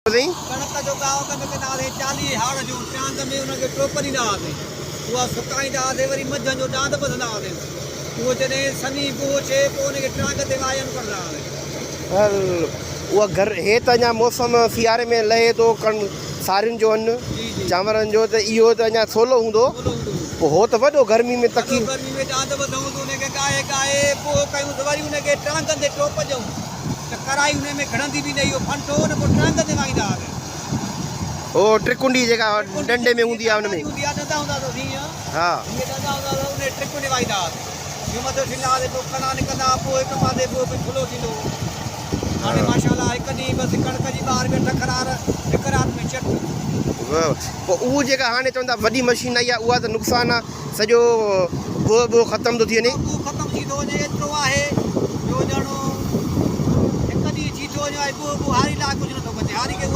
कणक जो गांव कंदासीं 40 हाड़ जो चांद में उनखे टोप ॾींदा हुआसीं, उहा सुकाईंदा हुआसीं, वरी मंझंदि जो डांद ॿधंदा हुआसीं, उहो जॾहिं सनी पोइ थिए पोइ उनखे ट्रांग ते वायन कंदा हुआसीं। उहा घर हे त अञा मौसम सियारे में लहे थो सारियुनि जो अन्न चांवरनि जो, त इहो त अञा सवलो हूंदो, पोइ हो त वॾो गर्मी में तकी गर्मी में डांद ॿधूं त उनखे ॻाए ॻाए पोइ कयूं त वरी उनखे ट्रांगनि ते टोप ॾियूं त कढ़ाई हुन में घणंदी बि न, इहो फंटो न पोइ ट्रांग ते वाईंदा हुआसीं। हो ट्रिकुंडी जेका डंडे में हूंदी आहे हुन में, डंडा हूंदा अथव हीअं, हा हीअं डंडा हूंदा अथव, उन ट्रिकुंडी वाईंदा हुआसीं, इहो मथां थींदा हुआसीं, पोइ कणा निकिरंदा, पोइ हिकु पासे पोइ बि थुलो थींदो। हाणे माशाल्लाह हिकु ॾींहुं बसि कणक जी ॿार में टकरार, हिकु राति में चट। पोइ उहा जेका हाणे चवंदा वॾी मशीन आई आहे, उहा त नुक़सानु आहे, सॼो ॿो ख़तमु थो थी वञे, ख़तमु थी थो वञे, एतिरो आहे जो ॼणो हिकु ॾींहुं थी थो वञे, ॿो हारी लाइ कुझु नथो बचे, हारी खे